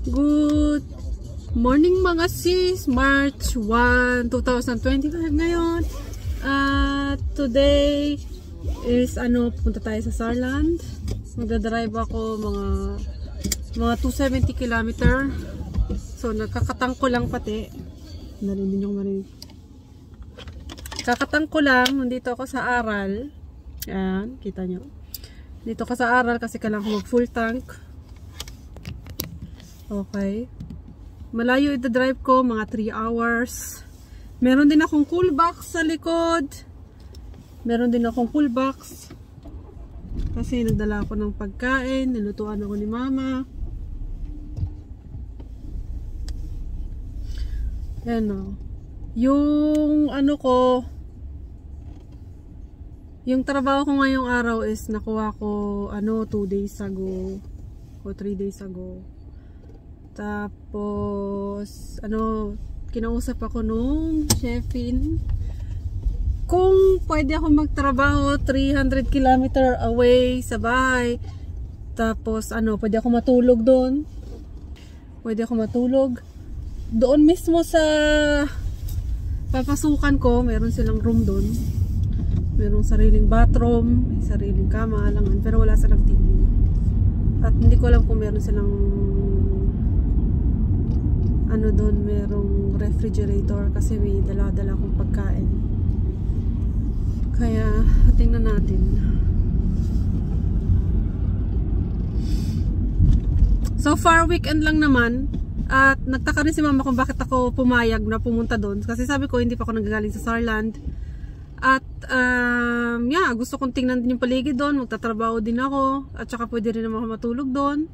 Good morning mga sis, March 1, 2025 ngayon. Today is punta tayo sa Saarland. Magdadrive ako mga 270 km. So nagkakatangko lang pati. Narinig nyo marinig. Kakatangko lang, nandito ako sa Aral. Ayan, kita nyo. Dito ka sa Aral kasi kailangan ko mag full tank. Okay. Malayo ito-drive ko, mga 3 hours. Meron din akong cool box sa likod. Meron din akong cool box. Kasi nagdala ako ng pagkain. Nilutuan ako ni mama. Ayan o. Yung yung trabaho ko ngayong araw is nakuha ko 2 days ago o 3 days ago. Tapos kinausap ako nung chefin kung pwede ako magtrabaho 300 km away sa bahay. Tapos pwede ako matulog doon. Pwede ako matulog doon mismo sa papasukan ko. Meron silang room doon. Merong sariling bathroom, may sariling kama, alangan, pero wala silang TV. At hindi ko alam kung meron silang doon, merong refrigerator kasi may dala-dala akong pagkain. Kaya tingnan natin. So far weekend lang naman. At nagtaka rin si mama kung bakit ako pumayag na pumunta doon. Kasi sabi ko hindi pa ako nagagaling sa Saarland. At gusto kong tingnan din yung paligid doon. Magtatrabaho din ako. At saka pwede rin naman ako matulog doon.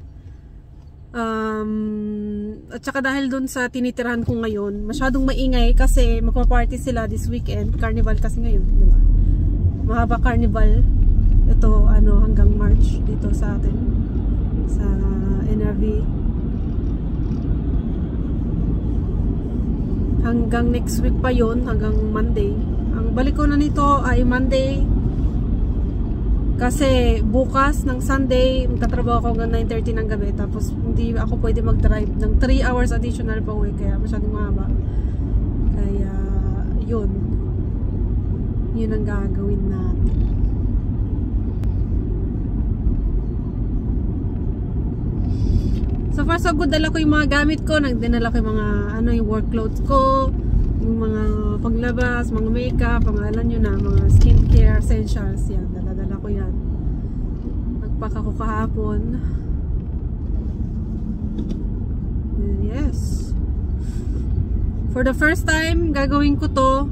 At saka dahil doon sa tinitirahan ko ngayon, masyadong maingay kasi magpa-party sila this weekend. Carnival kasi ngayon, di ba? Mahaba carnival. Ito hanggang March dito sa atin sa NRV. Hanggang next week pa yon, hanggang Monday. Ang balik ko na nito ay Monday. Kasi bukas ng Sunday, magtatrabaho ako hanggang 9:30 ng gabi. Tapos hindi ako pwede mag-drive ng 3 hours additional pa uwi. Kaya masyadong mahaba. Kaya yun. Yun ang gagawin natin. So far so good. Dala ko yung mga gamit ko. Dinala ko yung mga yung work clothes ko. Yung mga panglabas, mga makeup, pangalan nyo na, mga skincare essentials. Yan, dala-dala ko yan. Nagpaka ko kahapon. Yes. For the first time, gagawin ko to.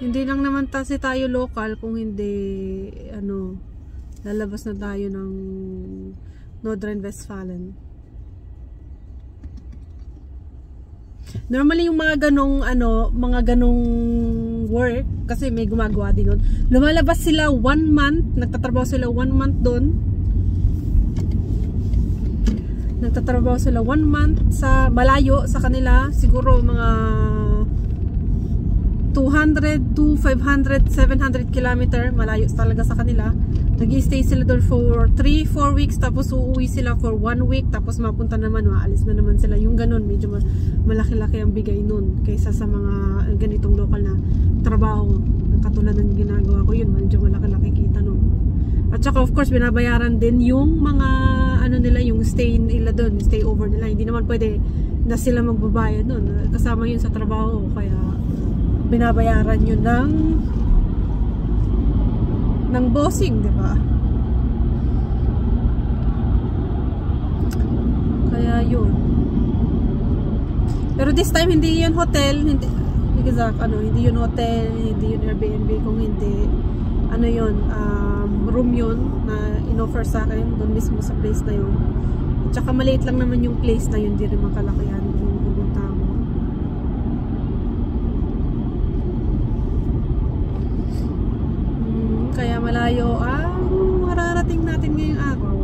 Hindi lang naman kasi tayo local kung hindi lalabas na tayo ng Nordrhein-Westfalen. Normally yung mga ganong work kasi may gumagawa din nun. Lumalabas sila 1 month, nagtatrabaho sila 1 month doon. Nagtatrabaho sila 1 month sa malayo sa kanila, siguro mga 200 to 500, 700 km malayo talaga sa kanila. Nag-i-stay sila doon for 3-4 weeks, tapos uuwi sila for 1 week, tapos mapunta naman, maalis na naman sila. Yung ganun, medyo malaki-laki ang bigay nun kaysa sa mga ganitong local na trabaho. Katulad ng ginagawa ko yun, medyo malaki-laki kita nun. At saka of course, binabayaran din yung mga nila, yung stay nila doon, stay over nila. Hindi naman pwede na sila magbabayad nun. Kasama yun sa trabaho, kaya binabayaran yun ng bossing, di ba? Kaya yun. Pero this time hindi yun hotel, hindi yun hotel, hindi yun Airbnb, kung hindi yun, room yun na in-offer sa akin doon mismo sa place na yun. At saka maliit lang naman yung place na yun, hindi rin makalakihan yung pupunta mo. Kaya malayo ang mararating natin ngayong araw.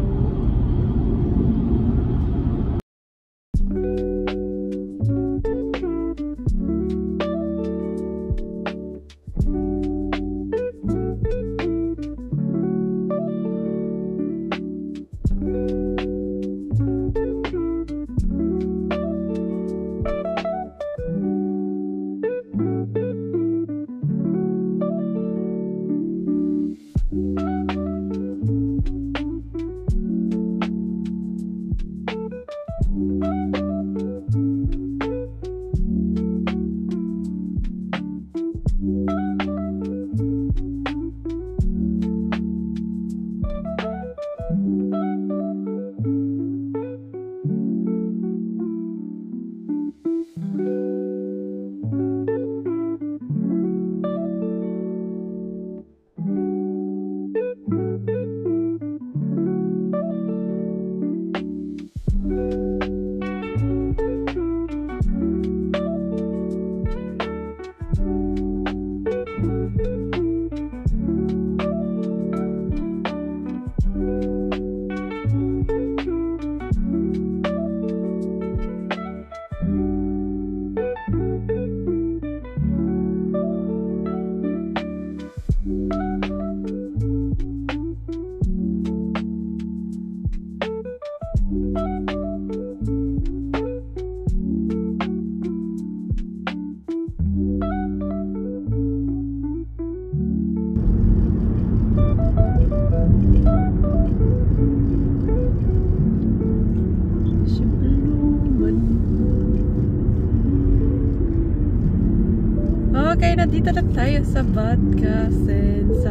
Nandito na tayo sa Batcasen sa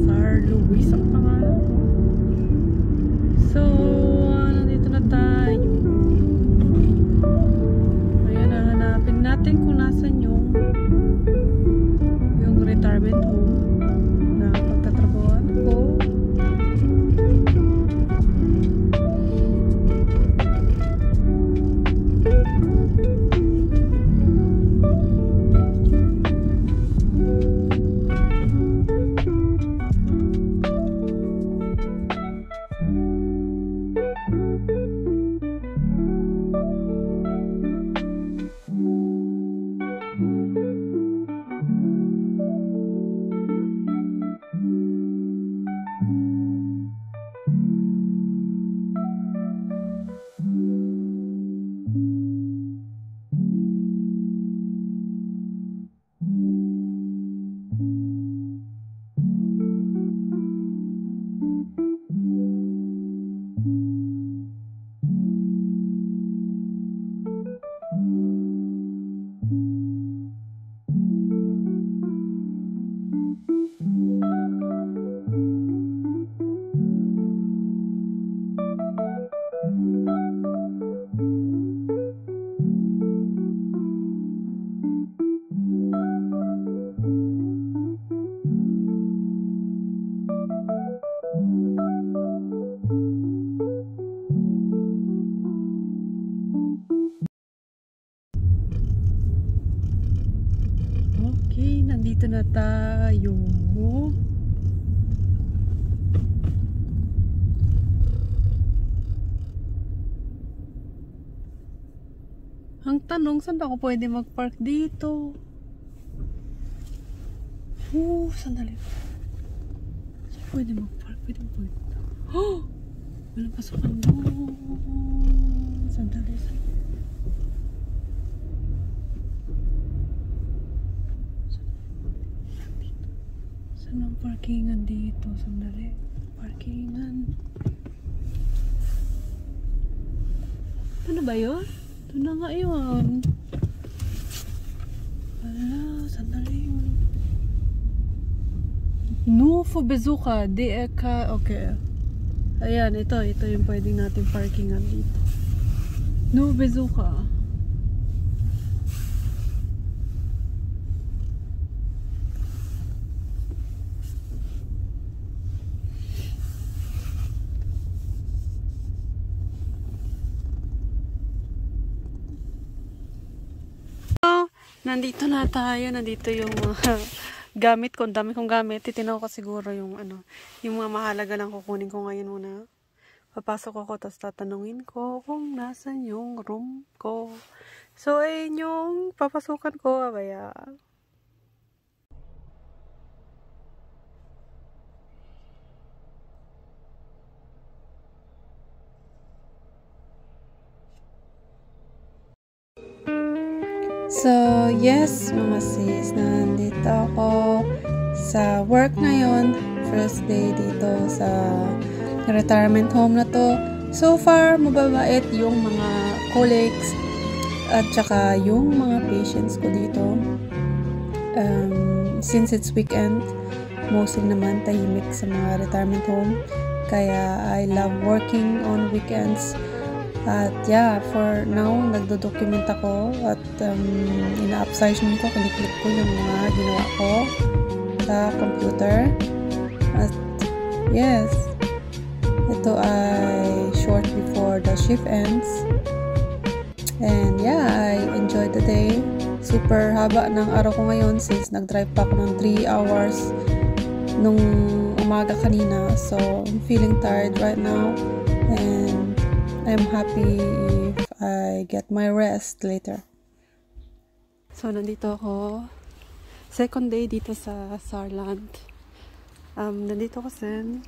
Sir Luis ang pangalan ko. So, nandito na tayo. Ayan, hanapin natin kung nasan yung retirement home na pagtatrabahoan ko. Okay, nandito na tayo. Ang tanong, saan ba ako pwede mag-park dito? Sandali. Saan pwede mag-park? Pwede mag-park. Oh! Walang pasukan doon. Sandali. Saan ang parkingan dito? Sandali. Parkingan. Ano ba yun? Ito na nga yun. Ala, sandali yun. No for besucher. DRK. Okay. Ayan, ito yung pwedeng natin parkingan dito. No besucher. Nandito na tayo. Nandito yung gamit ko. Ang dami kong gamit. Titinaw ko siguro yung yung mga mahalaga lang kukunin ko ngayon muna. Papasok ako, tapos tatanungin ko kung nasan yung room ko. So, ayun yung papasukan ko. Abaya. So, yes, mga sis, nandito ako sa work ngayon. First day dito sa retirement home na to. So far, mababait yung mga colleagues at saka yung mga patients ko dito. Since it's weekend, mostly naman tahimik sa mga retirement home. Kaya I love working on weekends. At yeah, for now, nagdo-document ako at ina-upsize ko, kiniklik ko yung mga ginawa ko sa computer. At yes, ito ay short before the shift ends. And yeah, I enjoyed the day. Super haba ng araw ko ngayon since nag-drive pa ako ng 3 hours nung umaga kanina. So, I'm feeling tired right now. And I'm happy if I get my rest later. So, nandito ako. Second day dito sa Saarland. Nandito kasi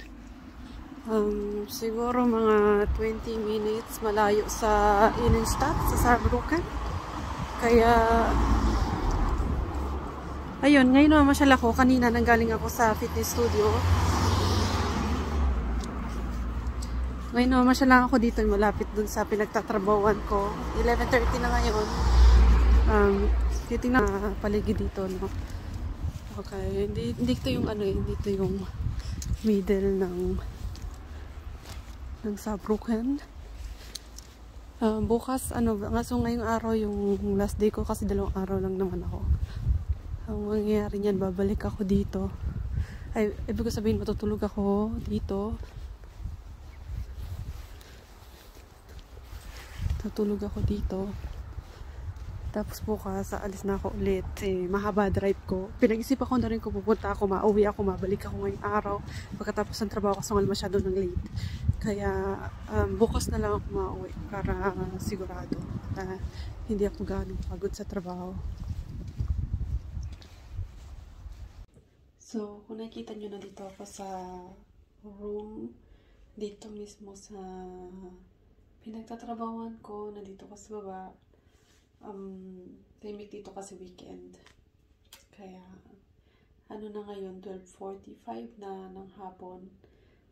siguro mga 20 minutes malayo sa Innenstadt, sa Saarbrücken. Kaya, ayun, ngayon naman masyal ako. Kanina nanggaling ako sa fitness studio. Ngayon naman siya lang ako dito, malapit dun sa pinagtatrabawan ko. 11:30 na ngayon. Kaya tingnan paligid dito, no? Okay, hindi ito yung ano eh, hindi ito yung middle ng Saarbrücken. Bukas, so ngayong araw yung last day ko kasi 2 araw lang naman ako. Ang mangyayari niyan, babalik ako dito. Ay, ibig ko sabihin, matutulog ako dito. Tutulog ako dito. Tapos bukas, alis na ako ulit. Mahaba drive ko. Pinag-isipan ko na rin kung pupunta ako, mauwi ako, mabalik ako ngayong araw. Pagkatapos ng trabaho kasi masyado ng late. Kaya bukas na lang ako mauwi para sigurado na hindi ako ganong pagod sa trabaho. So, kung nakikita nyo na dito ako sa room, dito mismo sa pinagtatrabahuan ko, nandito ko sa baba. Tahimik dito kasi weekend. Kaya, ano na ngayon, 12:45 na ng hapon.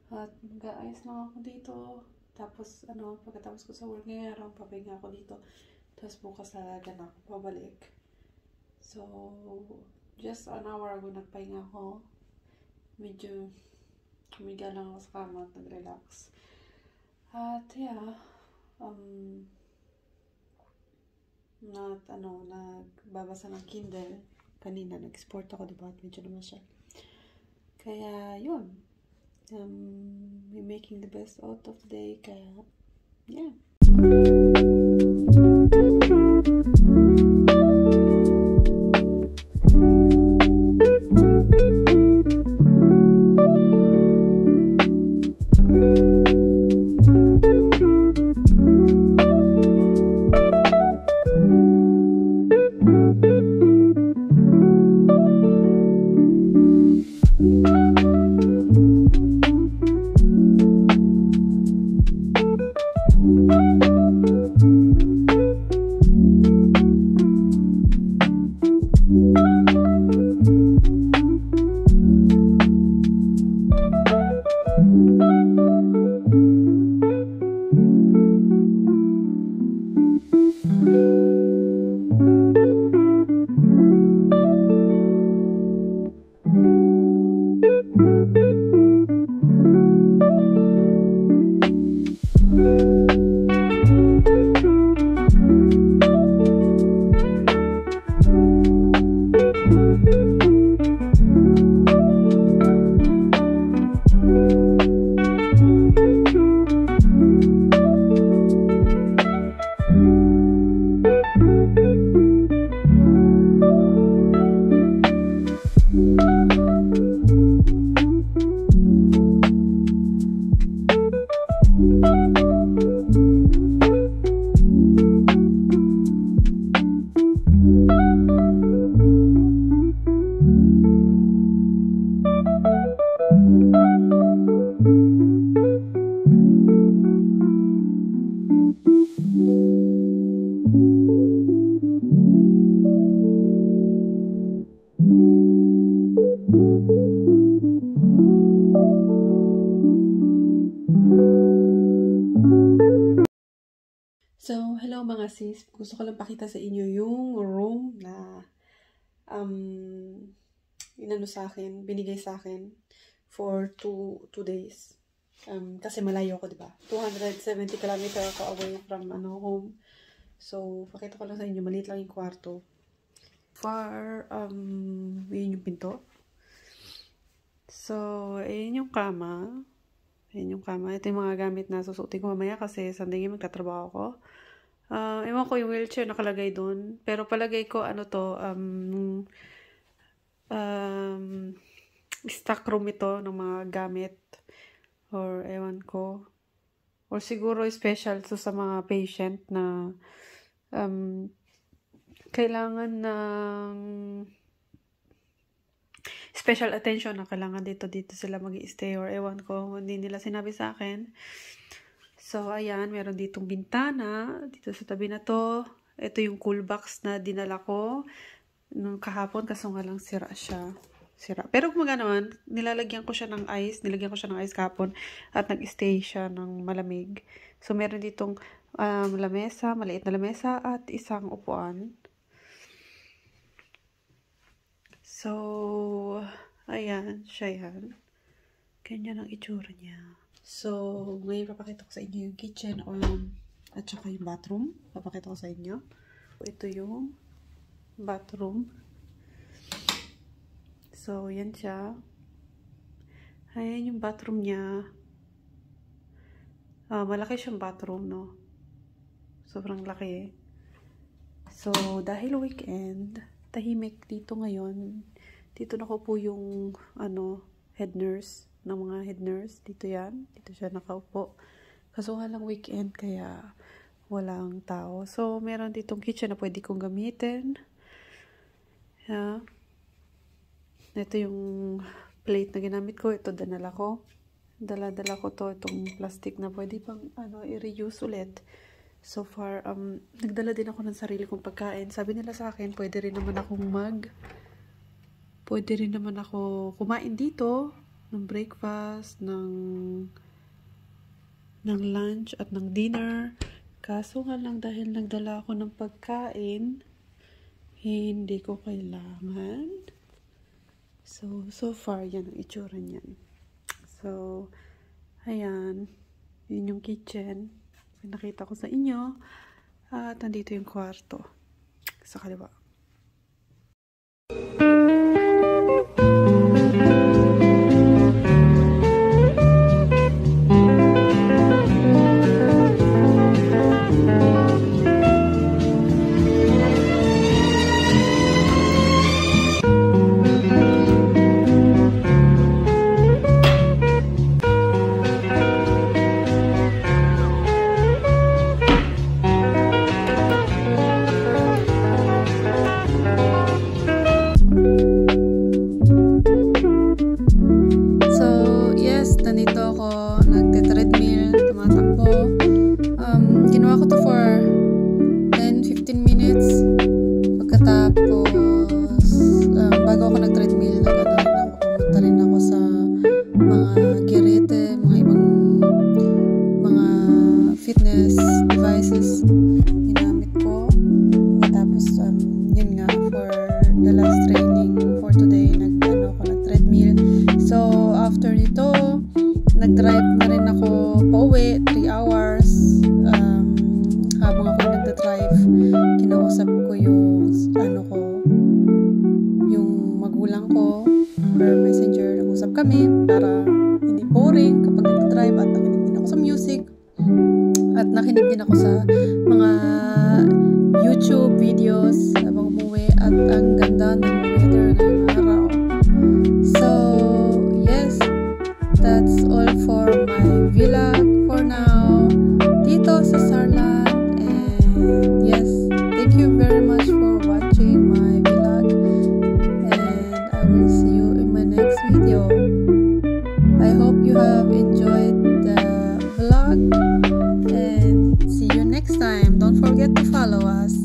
At mag-aayos lang ako dito. Tapos, pagkatapos ko sa work ngayon araw, papahinga ako dito. Tapos bukas talaga na ako pabalik. So, just an hour ago nagpahinga ako. Medyo humiga lang ako sa kama at nag-relax. At yeah, nagbabasa ng Kindle. Kanina, nag-sport ako, diba? At medyo naman siya. Kaya, yun. We're making the best out of the day. Kaya, yeah. So, hello mga sis. Gusto ko lang pakita sa inyo yung room na binigay sa akin for 2 days. Kasi malayo ako, diba? 270 km ako away from home. So, pakita ko lang sa inyo, maliit lang yung kwarto. Yun yung pinto. So, ayun yung kama. Ito yung mga gamit na susuotin ko mamaya kasi Sunday magtatrabaho ako. Ewan ko yung wheelchair nakalagay dun. Pero palagay ko stock room ito ng mga gamit. Or ewan ko. Or siguro special to sa mga patient na kailangan ng special attention na kailangan dito sila mag-i-stay or ewan ko, hindi nila sinabi sa akin. So, ayan, meron ditong bintana dito sa tabi na to. Ito yung cool box na dinala ko nung kahapon, kaso nga lang sira siya. Pero kumbaga naman, nilagyan ko siya ng ice kahapon at nag-stay siya ng malamig. So, meron ditong lamesa, maliit na lamesa at isang upuan. So, ayan, siya yan. Ganyan ang itsura niya. So, ngayon papakita ko sa inyo yung kitchen at saka yung bathroom. Papakita ko sa inyo. Ito yung bathroom. So, yan siya. Ayan yung bathroom niya. Malaki siyang bathroom, no? Sobrang laki. So, dahil weekend, tahimik dito ngayon. Dito nakaupo yung, head nurse, ng mga head nurse. Dito yan. Dito siya nakaupo. Kaso nga lang weekend, kaya walang tao. So, meron ditong kitchen na pwede kong gamitin. Yeah. Ito yung plate na ginamit ko. Ito, danala ko. Dala-dala ko to. Itong plastic na pwede pang, i-reuse ulit. So far, nagdala din ako ng sarili kong pagkain. Sabi nila sa akin, pwede rin naman ako kumain dito ng breakfast, ng lunch at ng dinner. Kaso nga lang dahil nagdala ako ng pagkain, hindi ko kailangan. So far, yan ang itsura niyan. So, ayan. Yun yung kitchen. Nakita ko sa inyo. At nandito yung kwarto. Sa kaliwa. Nagte-treadmill, tumatakbo. Ginawa ko to for 10-15 minutes. Pagkatapos, bago ako nag-treadmill, pumunta rin ako sa mga Girete, mga ibang mga fitness devices ginamit ko. Pagkatapos, yun nga, for the last training for today, nag-treadmill. So, after nito, nag-drive na rin ako pauwi, 3 hours. Habang ako nagda-drive, kinausap ko yung yung magulang ko or messenger. Nag-usap kami para hindi boring kapag nagda-drive, at nakinig din ako sa music at nakinig din ako sa mga YouTube videos habang umuwi, at ang ganda ng weather ngayong araw. So, yes, that's all for my vlog for now dito sa Sarlan. And yes, thank you very much for watching my vlog, and I will see you in my next video. I hope you have enjoyed the vlog, and see you next time. Don't forget to follow us.